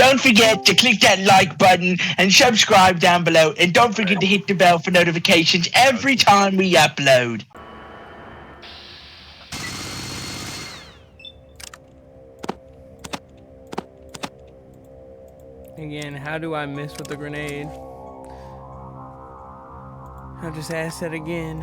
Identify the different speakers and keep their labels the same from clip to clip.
Speaker 1: don't forget to click that like button and subscribe down below. And don't forget to hit the bell for notifications every time we upload.
Speaker 2: Again, how do I miss with the grenade? I'll just ask that again.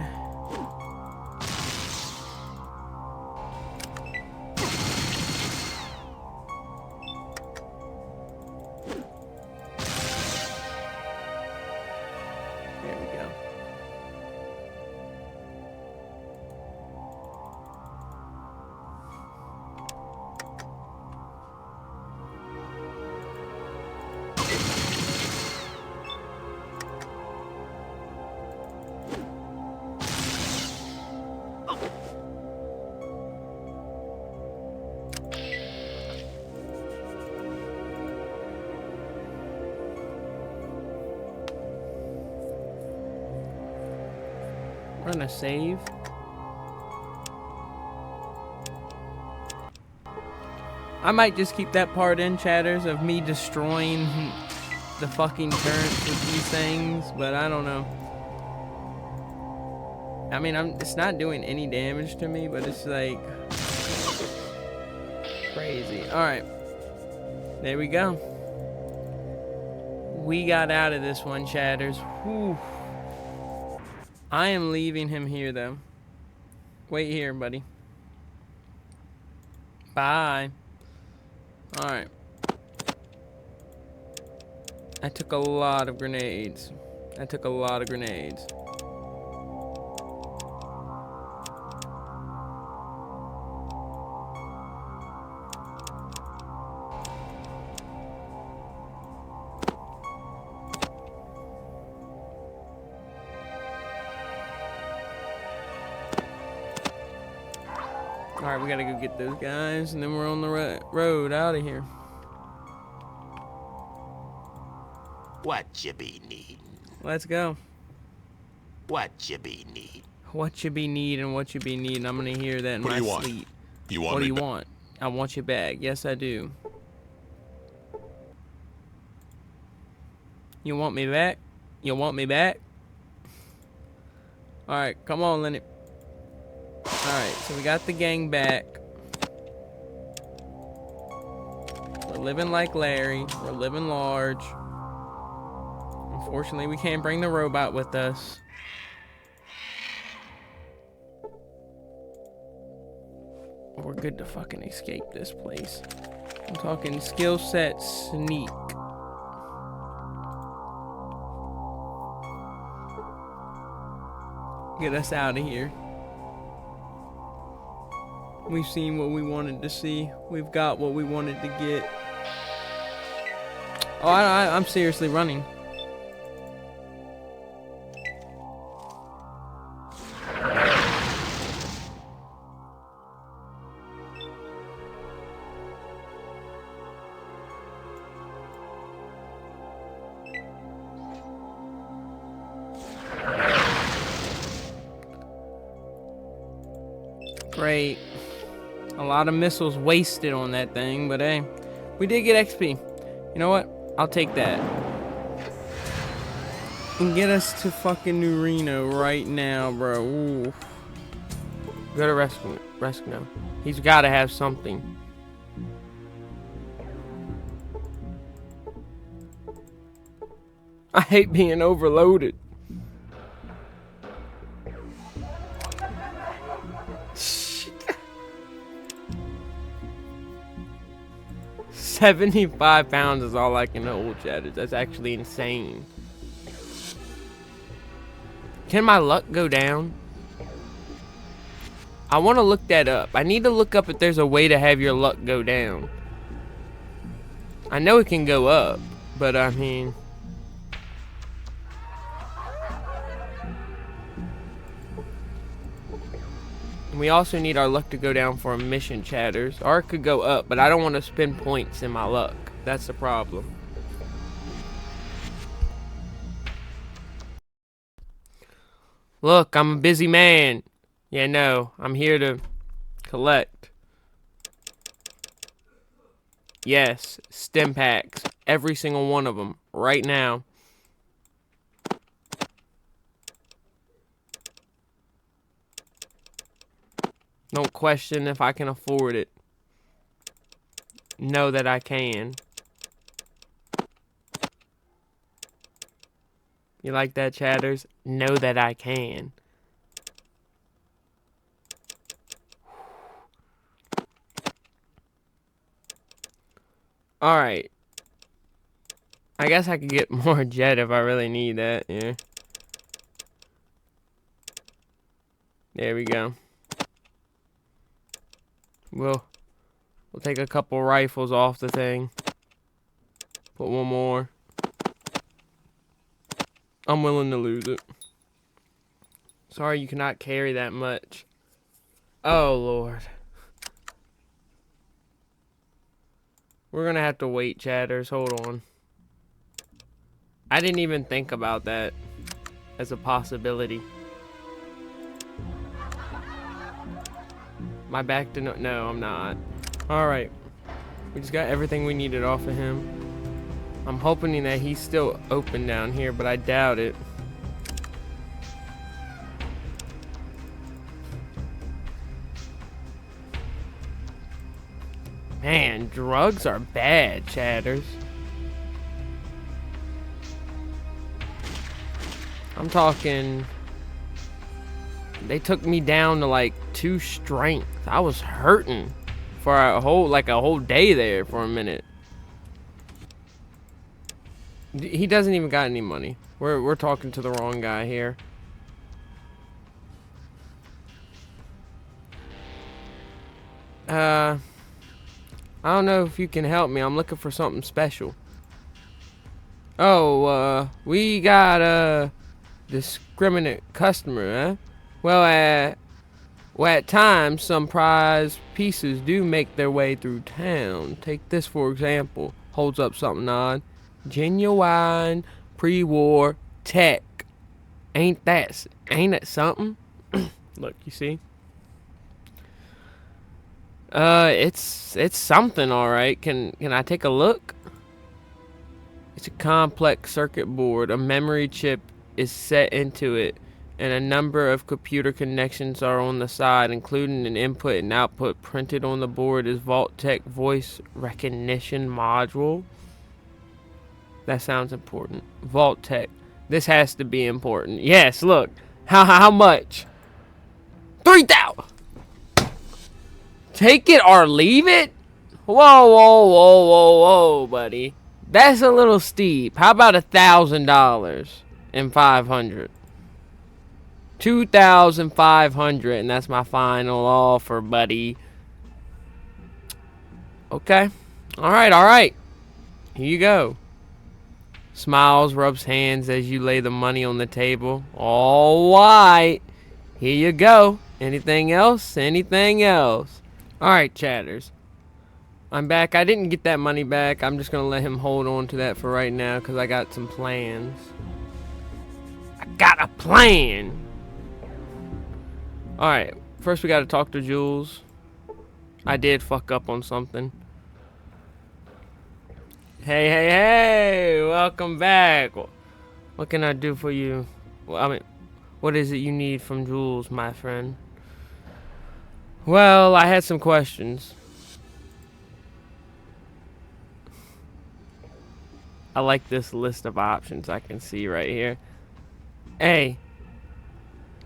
Speaker 2: There we go. We're gonna save. I might just keep that part in, chatters, of me destroying the fucking turrets with these things, but I don't know. I mean, it's not doing any damage to me, but it's like crazy. Alright. There we go. We got out of this one, chatters. Whew. I am leaving him here, though. Wait here, buddy. Bye. Alright. I took a lot of grenades. Alright, we gotta go get those guys, and then we're on the road out of here.
Speaker 3: What you be needin'?
Speaker 2: Let's go.
Speaker 3: What you be needin'?
Speaker 2: What you be needing, what you be needing. I'm gonna hear that in my sleep. What do you want? I want you back. Yes, I do. You want me back? You want me back? Alright, come on, Lenny. Alright, so we got the gang back. We're living like Larry. We're living large. Unfortunately, we can't bring the robot with us. We're good to fucking escape this place. I'm talking skill set sneak. Get us out of here. We've seen what we wanted to see. We've got what we wanted to get. Oh, I'm seriously running. Great. A lot of missiles wasted on that thing, but hey, we did get XP. You know what? I'll take that. And get us to fucking New Reno right now, bro. Ooh. Go to rescue him. He's got to have something. I hate being overloaded. £75 is all I can hold, chat. That's actually insane. Can my luck go down? I want to look that up. I need to look up if there's a way to have your luck go down. I know it can go up, but I mean... We also need our luck to go down for a mission, chatters. Or it could go up, but I don't want to spend points in my luck. That's the problem. Look, I'm a busy man. Yeah, no, I'm here to collect. Yes, stim packs. Every single one of them. Right now. Don't question if I can afford it. Know that I can. You like that, chatters? Know that I can. Alright. I guess I could get more jet if I really need that, yeah. There we go. We'll take a couple rifles off the thing. Put one more. I'm willing to lose it. Sorry you cannot carry that much. Oh, Lord. We're gonna have to wait, chatters. Hold on. I didn't even think about that as a possibility. My back to no, I'm not. Alright. We just got everything we needed off of him. I'm hoping that he's still open down here, but I doubt it. Man, drugs are bad, chatters. I'm talking... They took me down to like 2 strength. I was hurting for a whole day there for a minute. He doesn't even got any money. We're talking to the wrong guy here. I don't know if you can help me. I'm looking for something special. Oh, we got a discriminate customer, huh? Well, at times, some prize pieces do make their way through town. Take this, for example. Holds up something odd. Genuine pre-war tech. Ain't it something? Look, you see? It's something, all right. Can I take a look? It's a complex circuit board. A memory chip is set into it, and a number of computer connections are on the side, including an input and output. Printed on the board is Vault-Tec voice recognition module. That sounds important. Vault-Tec. This has to be important. Yes, look. How much? 3,000. Take it or leave it? Whoa, buddy. That's a little steep. How about $1,000 and 500? 2,500, and that's my final offer, buddy. Okay. All right. Here you go. Smiles, rubs hands as you lay the money on the table. All right. Here you go. Anything else? Anything else? All right, chatters. I'm back. I didn't get that money back. I'm just going to let him hold on to that for right now because I got some plans. I got a plan. All right. First, we got to talk to Jules. I did fuck up on something. Hey. Welcome back. What can I do for you? Well, I mean, what is it you need from Jules, my friend? Well, I had some questions. I like this list of options I can see right here. Hey,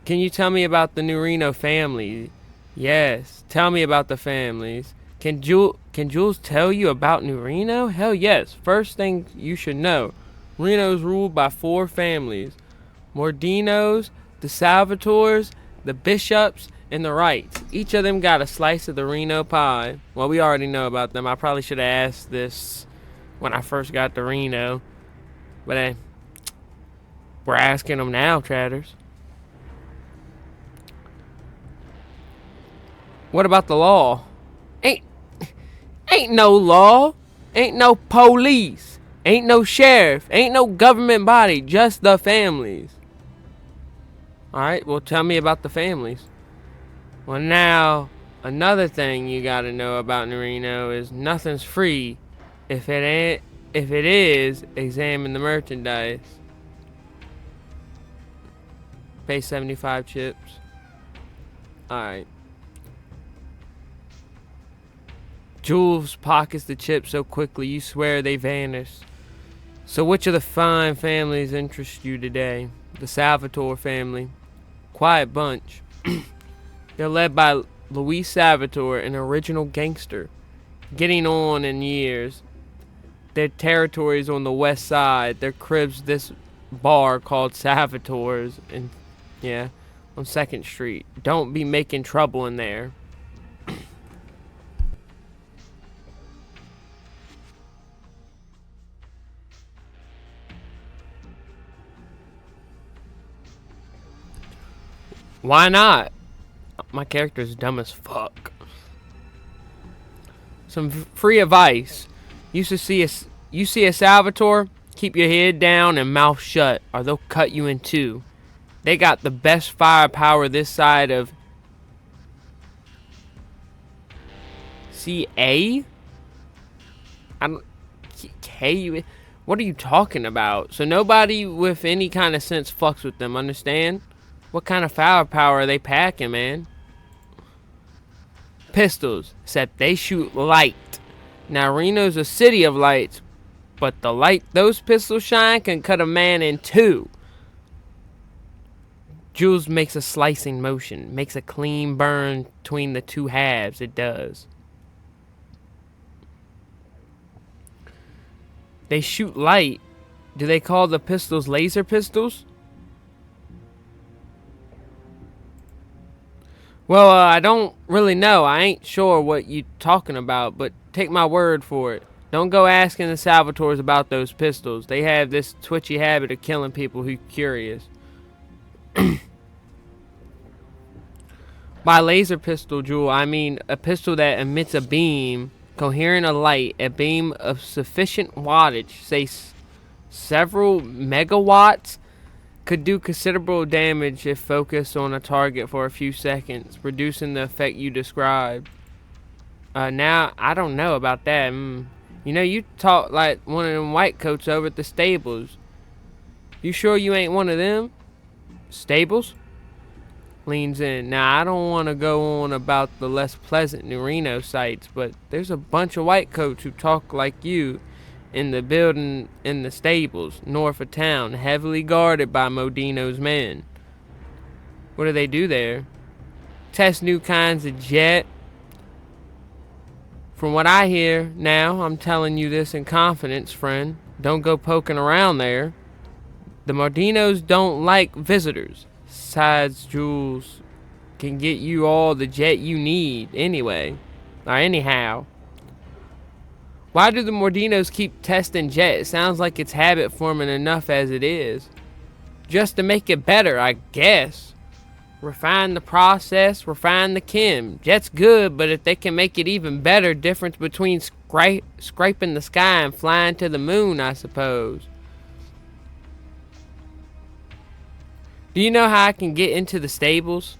Speaker 2: can you tell me about the New Reno family? Yes, tell me about the families. Can Jules tell you about New Reno? Hell yes. First thing you should know, Reno's ruled by 4 families. Mordinos, the Salvatores, the Bishops, and the Wrights. Each of them got a slice of the Reno pie. Well, we already know about them. I probably should have asked this when I first got to Reno. But hey, we're asking them now, chatters. What about the law? Ain't no law. Ain't no police. Ain't no sheriff. Ain't no government body. Just the families. Alright, well tell me about the families. Well now, another thing you gotta know about New Reno is nothing's free If it ain't, if it is, examine the merchandise. Pay 75 chips. Alright. Jules pockets the chips so quickly you swear they vanished. So which of the fine families interest you today? The Salvatore family. Quiet bunch. They're led by Luis Salvatore, an original gangster. Getting on in years. Their territories on the west side. Their cribs this bar called Salvatore's. And yeah, on 2nd Street. Don't be making trouble in there. Why not? My character's dumb as fuck. Some free advice. You see a Salvatore? Keep your head down and mouth shut, or they'll cut you in two. They got the best firepower this side of CA? I don't K. What are you talking about? So nobody with any kind of sense fucks with them. Understand? What kind of firepower are they packing, man? Pistols, except they shoot light. Now Reno's a city of lights, but the light those pistols shine can cut a man in two. Jules makes a slicing motion, makes a clean burn between the two halves. It does. They shoot light. Do they call the pistols laser pistols? Well, I don't really know. I ain't sure what you talking about, but take my word for it. Don't go asking the Salvatores about those pistols. They have this twitchy habit of killing people who're curious. By laser pistol, Jewel, I mean a pistol that emits a beam, coherent of light, a beam of sufficient wattage, say several megawatts, could do considerable damage if focused on a target for a few seconds, producing the effect you described. Now, I don't know about that. You know, you talk like one of them white coats over at the stables. You sure you ain't one of them? Stables? Leans in. Now, I don't want to go on about the less pleasant New Reno sites, but there's a bunch of white coats who talk like you in the building in the stables, north of town, heavily guarded by Modino's men. What do they do there? Test new kinds of jet. From what I hear now, I'm telling you this in confidence, friend. Don't go poking around there. The Mardinos don't like visitors. Besides, Jules can get you all the jet you need anyway. Or anyhow. Why do the Mordinos keep testing jet? It sounds like it's habit forming enough as it is. Just to make it better, I guess. Refine the process, refine the chem. Jet's good, but if they can make it even better, difference between scraping the sky and flying to the moon, I suppose. Do you know how I can get into the stables?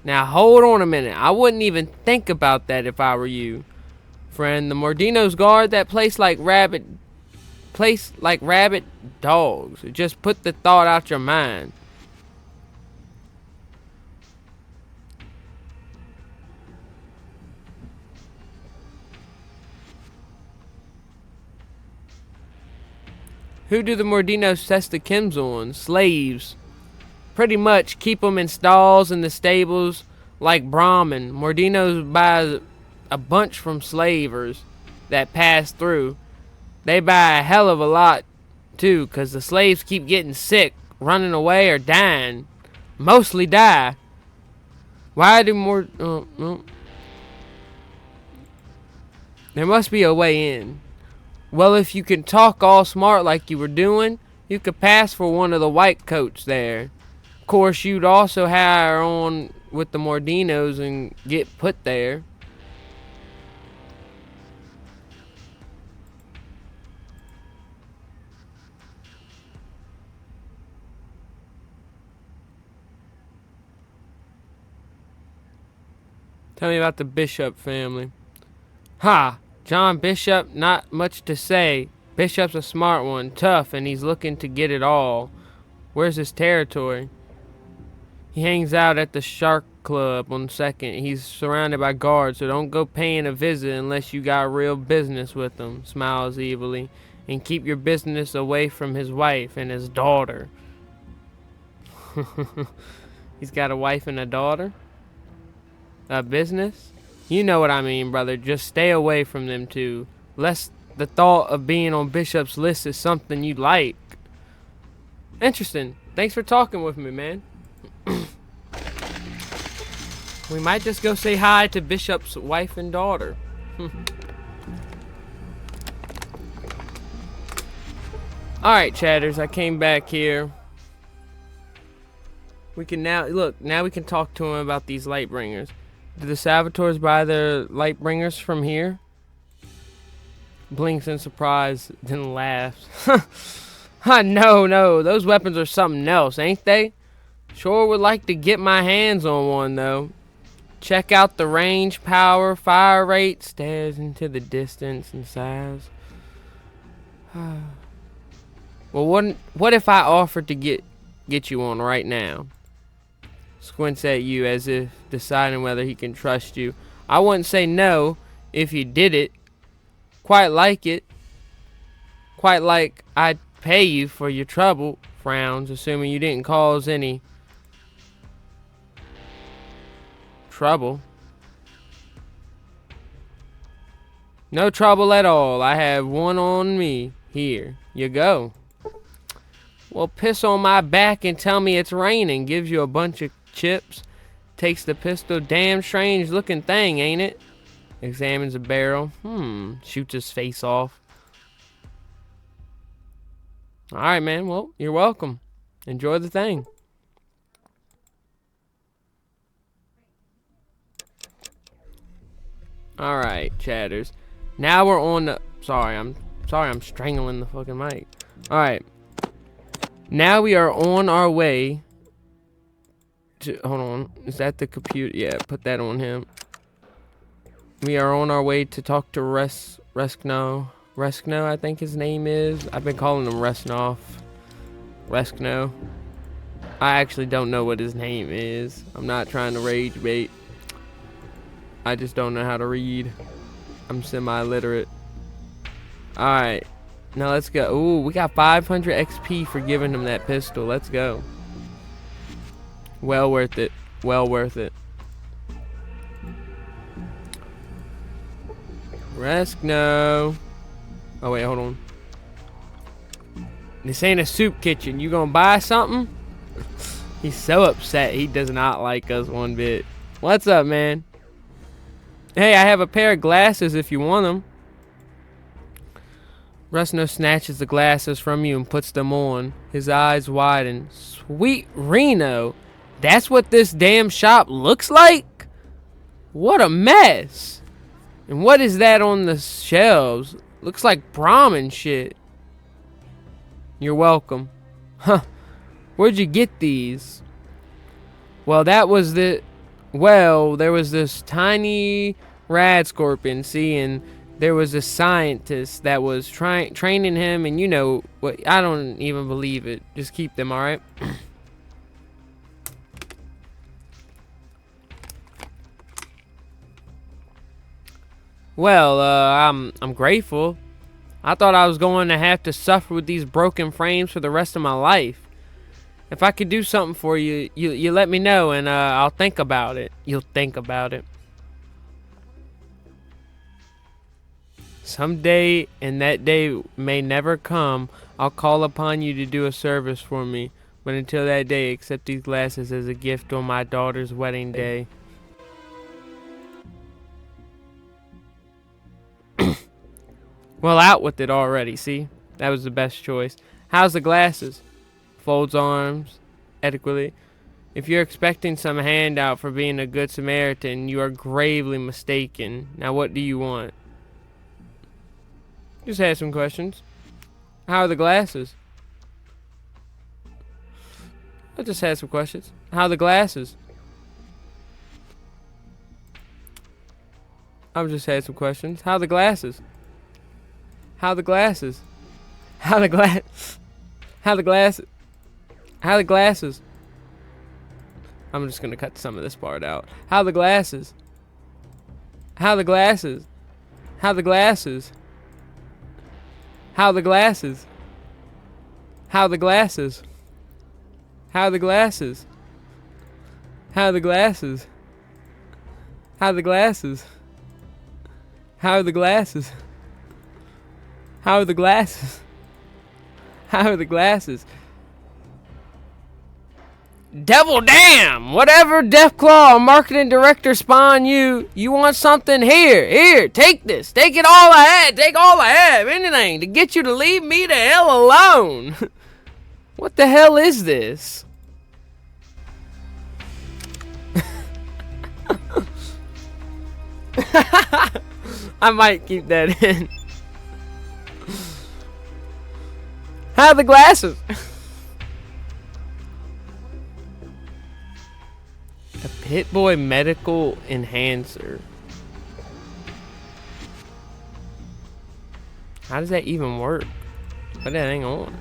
Speaker 2: Now hold on a minute. I wouldn't even think about that if I were you. Friend, the Mordinos guard that place like rabid dogs. Just put the thought out your mind. Who do the Mordinos test the chems on? Slaves. Pretty much keep them in stalls in the stables like Brahmin. Mordinos buy a bunch from slavers that pass through. They buy a hell of a lot too, cause the slaves keep getting sick, running away, or dying. Mostly die. Why do more? There must be a way in. Well, if you can talk all smart like you were doing, you could pass for one of the white coats there. Of course, you'd also hire on with the Mordinos and get put there. Tell me about the Bishop family. Ha! John Bishop, not much to say. Bishop's a smart one, tough, and he's looking to get it all. Where's his territory? He hangs out at the Shark Club on 2nd. He's surrounded by guards, so don't go paying a visit unless you got real business with him, smiles evilly. And keep your business away from his wife and his daughter. He's got a wife and a daughter? A business? You know what I mean, brother. Just stay away from them two. Lest the thought of being on Bishop's list is something you like. Interesting. Thanks for talking with me, man. We might just go say hi to Bishop's wife and daughter. Alright, chatters, I came back here. We can now, look, now we can talk to him about these Lightbringers. Do the Salvatores buy their Lightbringers from here? Blinks in surprise, then laughs. No, those weapons are something else, ain't they? Sure would like to get my hands on one, though. Check out the range, power, fire rate, stares into the distance and sighs. Well, what if I offered to get you one right now? Squints at you as if deciding whether he can trust you. I wouldn't say no if you did it. Quite like it. Quite like I'd pay you for your trouble. Frowns, assuming you didn't cause any trouble. No trouble at all. I have one on me. Here you go. Well, piss on my back and tell me it's raining. Gives you a bunch of chips. Takes the pistol. Damn strange looking thing, ain't it? Examines the barrel. Shoots his face off. Alright, man. Well, you're welcome. Enjoy the thing. Alright, chatters. Now we're on the... Sorry, I'm strangling the fucking mic. Alright. Now we are on our way to... Hold on. Is that the computer? Yeah, put that on him. We are on our way to talk to Reskno, I think his name is. I've been calling him Resnoff. Reskno. I actually don't know what his name is. I'm not trying to rage bait. I just don't know how to read. I'm semi-literate. Alright. Now let's go. Ooh, we got 500 XP for giving him that pistol. Let's go. Well worth it. Well worth it. Reskno. Oh wait, hold on. This ain't a soup kitchen. You gonna buy something? He's so upset. He does not like us one bit. What's up, man? Hey, I have a pair of glasses if you want them. Reskno snatches the glasses from you and puts them on. His eyes widen. Sweet Reno. That's what this damn shop looks like? What a mess. And what is that on the shelves? Looks like Brahmin shit. You're welcome. Huh. Where'd you get these? Well, there was this tiny rad scorpion, see, and there was a scientist that was training him, and you know what? I don't even believe it. Just keep them, all right? Well, I'm grateful. I thought I was going to have to suffer with these broken frames for the rest of my life. If I could do something for you, you let me know, and I'll think about it. You'll think about it. Someday, and that day may never come, I'll call upon you to do a service for me. But until that day, accept these glasses as a gift on my daughter's wedding day. Well, out with it already, see? That was the best choice. How's the glasses? Folds arms adequately. If you're expecting some handout for being a good Samaritan, you are gravely mistaken. Now, what do you want? Just had some questions. How are the glasses? I just had some questions. How are the glasses? I've just had some questions. How the glasses? How the glasses? How the glass? How the glasses? How the glasses? I'm just gonna cut some of this part out. How the glasses? How the glasses? How the glasses? How the glasses? How the glasses? How the glasses? How the glasses? How the glasses? How are the glasses? How are the glasses? How are the glasses? Devil damn! Whatever Deathclaw marketing director spawn you want something here, take this. Take it all I had. Take all I have. Anything to get you to leave me the hell alone. What the hell is this? I might keep that in. How are the glasses? A Pit-Boy medical enhancer. How does that even work? Put that thing on.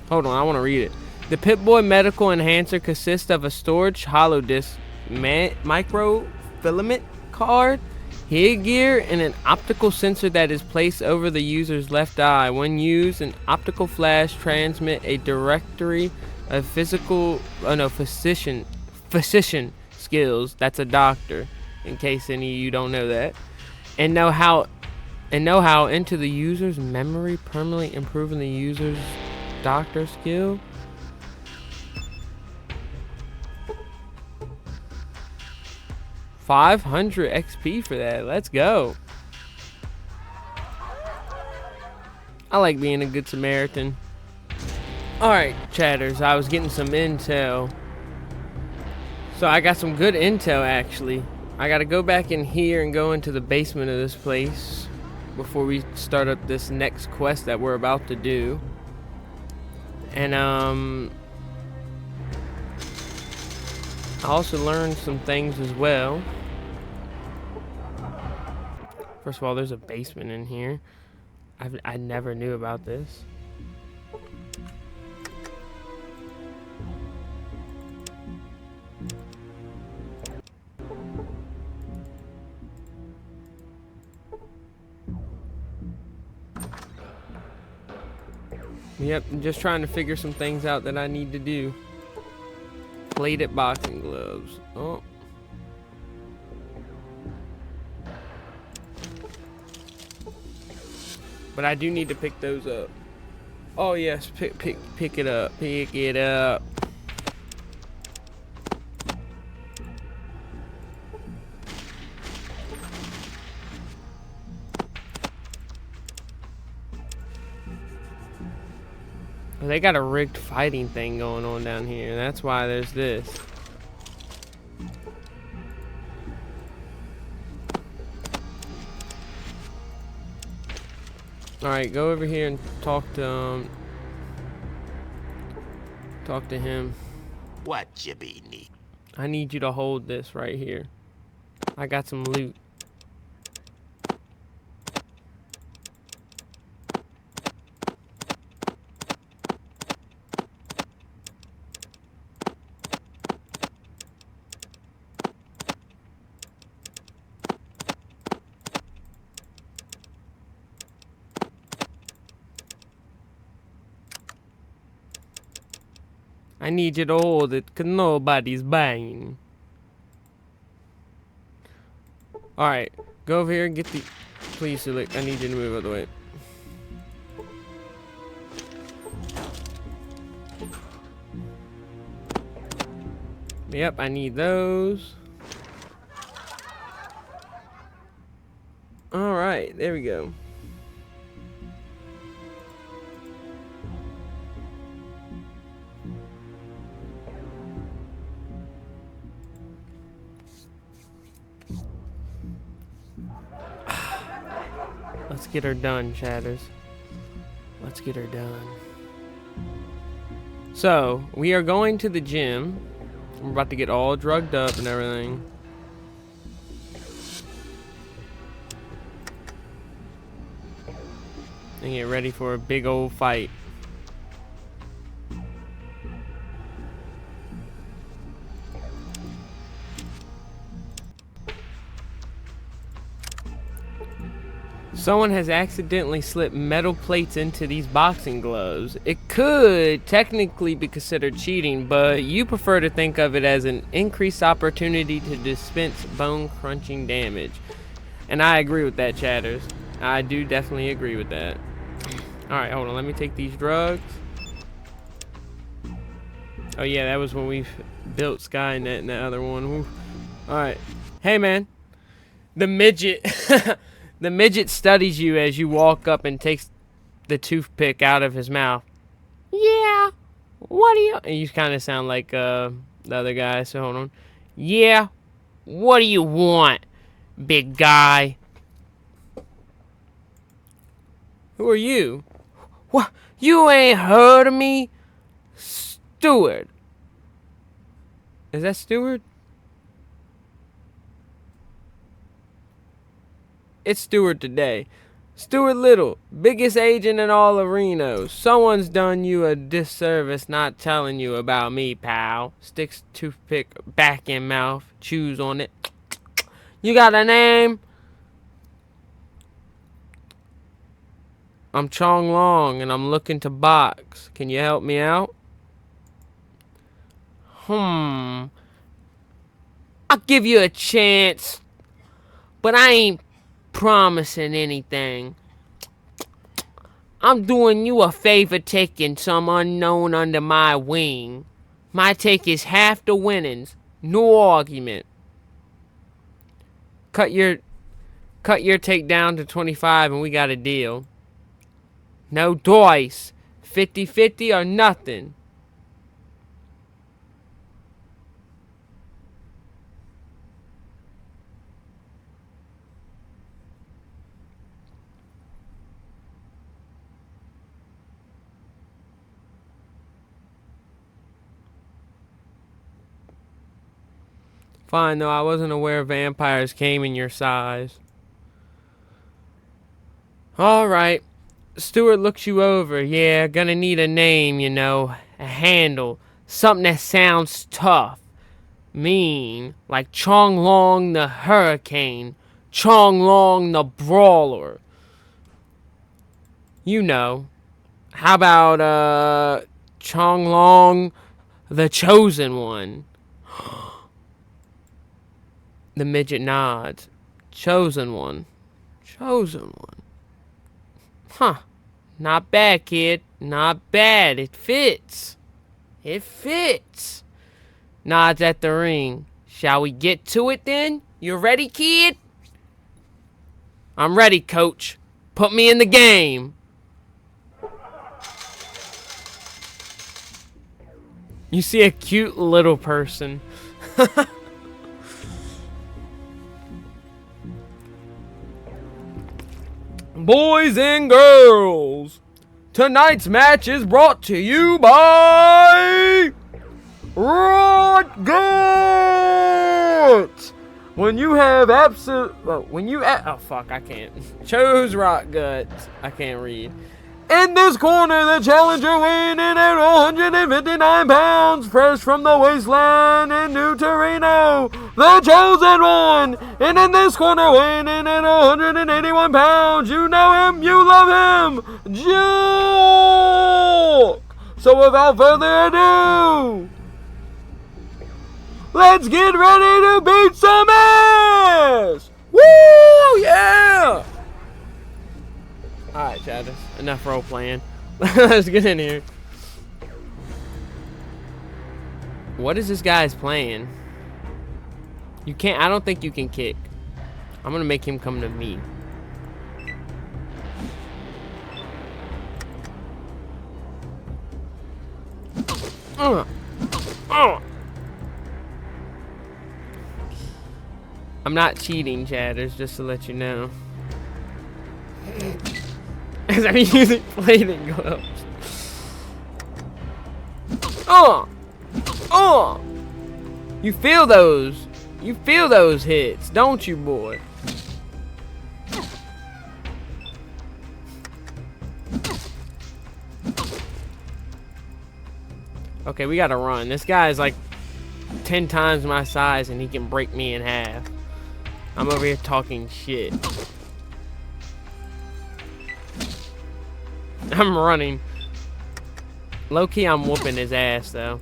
Speaker 2: Hold on, I want to read it. The Pit-Boy medical enhancer consists of a storage hollow disk, microfilament card, headgear, and an optical sensor that is placed over the user's left eye. When used, an optical flash transmit a directory of physician skills. That's a doctor, in case any of you don't know that, and know-how into the user's memory, permanently improving the user's doctor skill. $500 XP for that. Let's go. I like being a good Samaritan. Alright, chatters, I was getting some intel. So I got some good intel, actually. I gotta go back in here and go into the basement of this place before we start up this next quest that we're about to do. And I also learned some things as well. First of all, there's a basement in here. I never knew about this. Yep, I'm just trying to figure some things out that I need to do. Plated boxing gloves. Oh. But I do need to pick those up. Oh yes, pick it up. Pick it up. Oh, they got a rigged fighting thing going on down here. That's why there's this. Alright, go over here and talk to him.
Speaker 3: What you be need?
Speaker 2: I need you to hold this right here. I got some loot. I need you to hold it, cause nobody's buying. Alright, go over here and get the... Please, Sulik, I need you to move out of the way. Yep, I need those. Alright, there we go. Let's get her done, chatters. Let's get her done. So, we are going to the gym. We're about to get all drugged up and everything. and get ready for a big old fight. Someone has accidentally slipped metal plates into these boxing gloves. It could technically be considered cheating, but you prefer to think of it as an increased opportunity to dispense bone-crunching damage. And I agree with that, chatters. I do definitely agree with that. Alright, hold on. Let me take these drugs. Oh yeah, that was when we built Skynet and that other one. Alright. Hey, man. The midget... The midget studies you as you walk up and takes the toothpick out of his mouth. Yeah, what do you... And you kind of sound like the other guy, so hold on. Yeah, what do you want, big guy? Who are you? What? You ain't heard of me? Steward. Is that Steward? It's Stewart today. Stewart Little, biggest agent in all of Reno. Someone's done you a disservice not telling you about me, pal. Sticks toothpick back in mouth, chews on it. You got a name? I'm Chong Long, and I'm looking to box. Can you help me out? I'll give you a chance, but I ain't promising anything. I'm doing you a favor taking some unknown under my wing. My take is half the winnings. No argument. Cut your take down to 25 and we got a deal. No dice. 50-50 or nothing. Fine, though, I wasn't aware vampires came in your size. Alright. Stewart looks you over. Yeah, gonna need a name, you know. A handle. Something that sounds tough. Mean. Like Chong Long the Hurricane. Chong Long the Brawler. You know. How about, Chong Long the Chosen One? The midget nods. Chosen One. Chosen One. Huh. Not bad, kid. Not bad. It fits. It fits. Nods at the ring. Shall we get to it then? You ready, kid? I'm ready, coach. Put me in the game. You see a cute little person. Boys and girls, tonight's match is brought to you by Rot When you have oh fuck, I can't. Chose Rot Guts. I can't read. In this corner, the challenger weighing in at 159 pounds, fresh from the wasteland in New Torino, the Chosen One. And in this corner, weighing in at 181 pounds, you know him, you love him, Joke. So without further ado, let's get ready to beat some ass! Woo! Yeah! Alright, Chad, enough role playing. Let's get in here. What is this guy's playing? You can't, I don't think you can kick. I'm gonna make him come to me. I'm not cheating, Chatters, just to let you know. As I'm using plating gloves. You feel those. You feel those hits, don't you, boy? Okay, we gotta run. This guy is like 10 times my size and he can break me in half. I'm over here talking shit. I'm running. Low-key, I'm whooping his ass, though.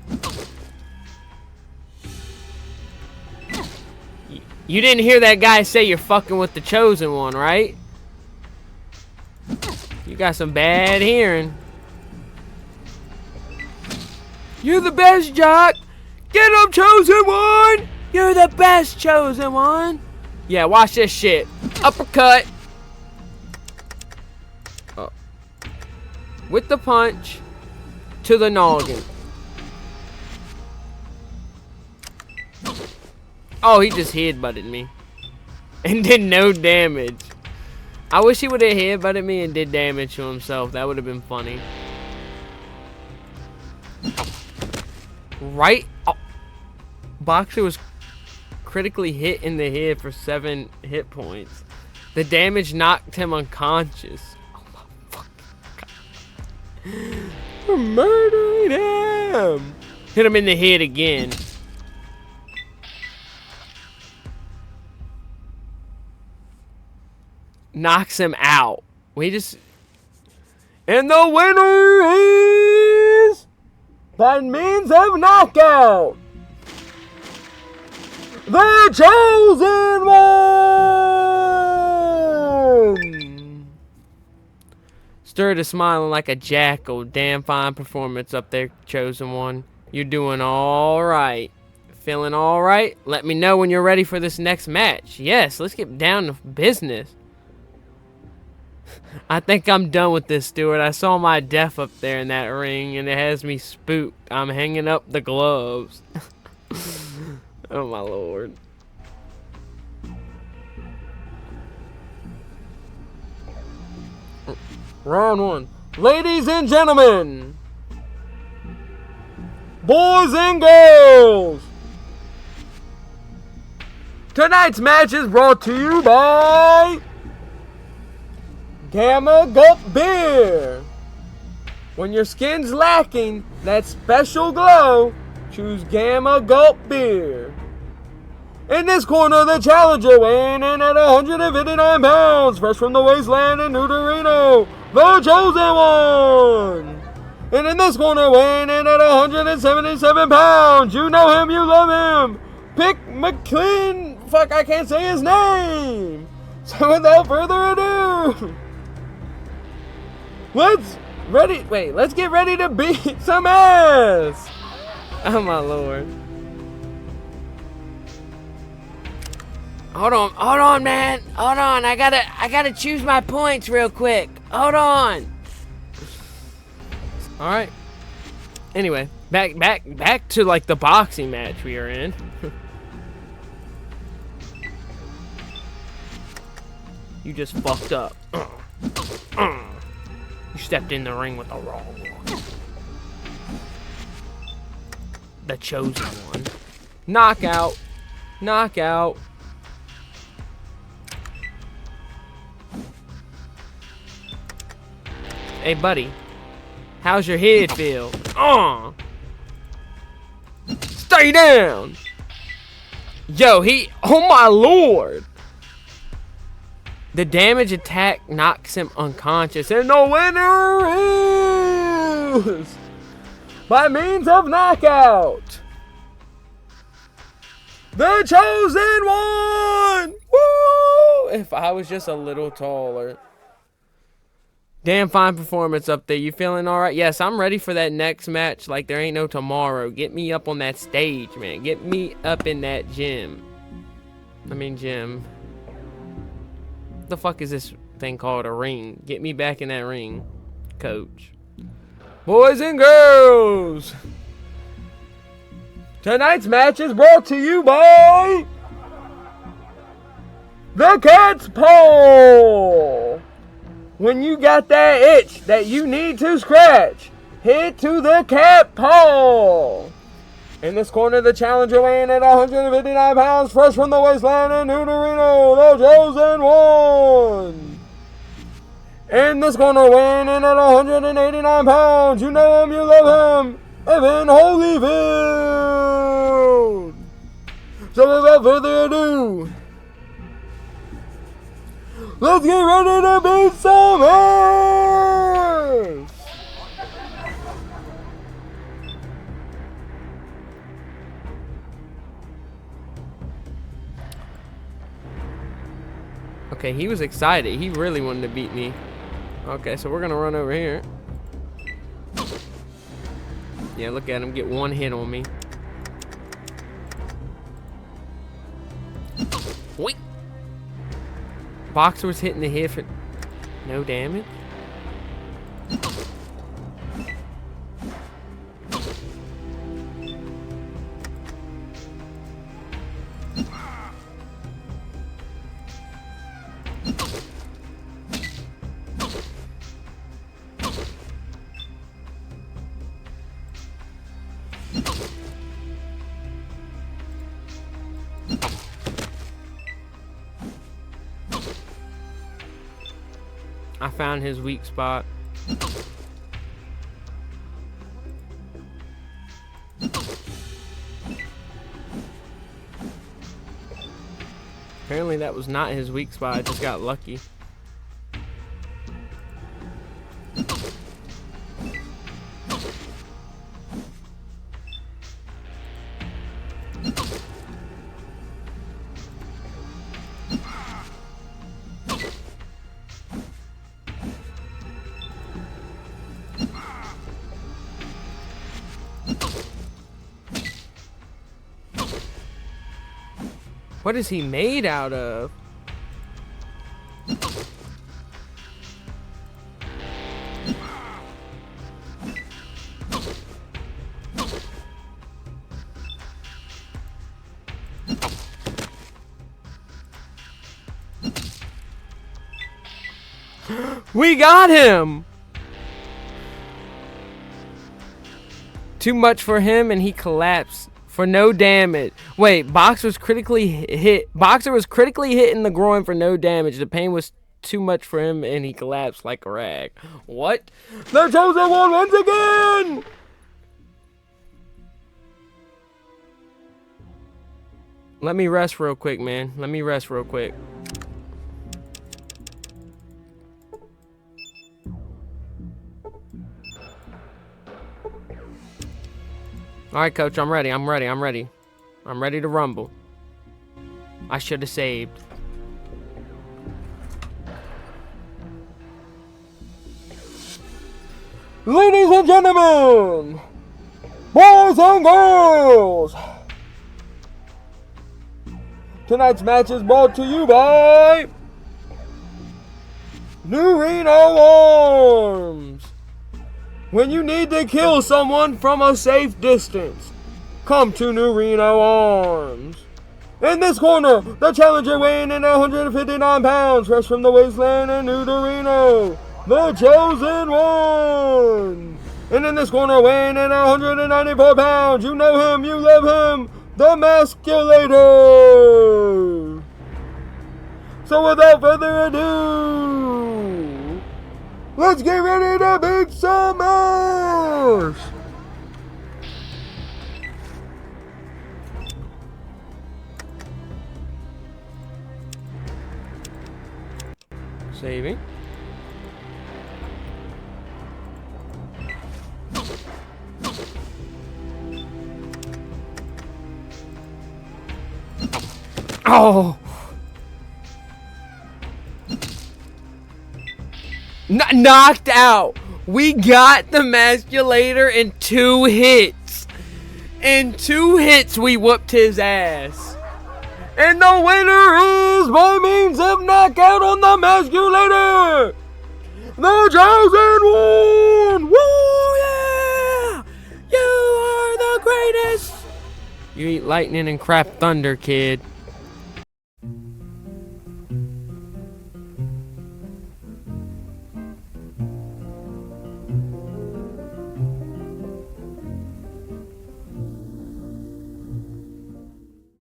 Speaker 2: You didn't hear that guy say you're fucking with the chosen one, right? You got some bad hearing. You're the best, Jock! Get him, chosen one! You're the best, chosen one! Yeah, watch this shit. Uppercut. Oh. With the punch to the noggin. Oh, he just headbutted me. And did no damage. I wish he would have headbutted me and did damage to himself. That would have been funny. Right? Oh. Boxer was critically hit in the head for 7 hit points. The damage knocked him unconscious. Oh my fucking god. We're murdering him. Hit him in the head again. Knocks him out. We just... And the winner is... by means of knockout, the chosen one! Stirred is smiling like a jackal. Damn fine performance up there, chosen one. You're doing alright. Feeling alright? Let me know when you're ready for this next match. Yes, let's get down to business. I think I'm done with this, Stuart. I saw my death up there in that ring, and it has me spooked. I'm hanging up the gloves. Oh, my lord. Round 1. Ladies and gentlemen, boys and girls, tonight's match is brought to you by Gamma Gulp Beer. When your skin's lacking that special glow, choose Gamma Gulp Beer. In this corner, the challenger weighing in at 159 pounds, fresh from the wasteland in New Torino, the chosen one. And in this corner, weighing in at 177 pounds, you know him, you love him, Pick McLean. Fuck, I can't say his name. So without further ado, let's get ready to beat some ass. Oh my lord. Hold on, man. Hold on. I gotta choose my points real quick. Hold on. All right. Anyway, back to like the boxing match we are in. You just fucked up. You stepped in the ring with the wrong one. The chosen one. Knockout. Knockout. Hey, buddy. How's your head feel? Stay down. Yo, oh my lord. The damage attack knocks him unconscious, and the winner is by means of knockout, the chosen one. Woo! If I was just a little taller. Damn fine performance up there. You feeling alright? Yes, I'm ready for that next match like there ain't no tomorrow. Get me up on that stage, man. Get me up in that gym. Gym. What the fuck is this thing called? A ring. Get me back in that ring, coach. Boys and girls, tonight's match is brought to you by the Cat's Paw. When you got that itch that you need to scratch, head to the Cat Paw. In this corner, the challenger weighing at 159 pounds, fresh from the wasteland in New Torino, the chosen one. In this corner, weighing in at 189 pounds, you know him, you love him, Evan Holyfield. So without further ado, let's get ready to beat some ass! Okay, he was excited. He really wanted to beat me. Okay, so we're gonna run over here. Yeah, look at him get one hit on me. Wait. Boxer was hitting the hit for no damage. I found his weak spot. Apparently that was not his weak spot. I just got lucky. What is he made out of? We got him! Too much for him and he collapsed for no damage. Wait, Boxer was critically hit. Boxer was critically hit in the groin for no damage. The pain was too much for him and he collapsed like a rag. What? The chosen one wins again! Let me rest real quick, man. Let me rest real quick. Alright, coach, I'm ready. I'm ready to rumble. I should have saved. Ladies and gentlemen, boys and girls, tonight's match is brought to you by New Reno Arms. When you need to kill someone from a safe distance, come to New Reno Arms. In this corner, the challenger weighing in 159 pounds, fresh from the wasteland in New Reno, the chosen one. And in this corner, weighing in 194 pounds, you know him, you love him, the Masculator. So without further ado, let's get ready to beat some ass! Saving. Oh! Knocked out. We got the Masculator in 2 hits. In 2 hits, we whooped his ass. And the winner is by means of knockout on the Masculator, the chosen one. Woo, yeah! You are the greatest. You eat lightning and crap thunder, kid.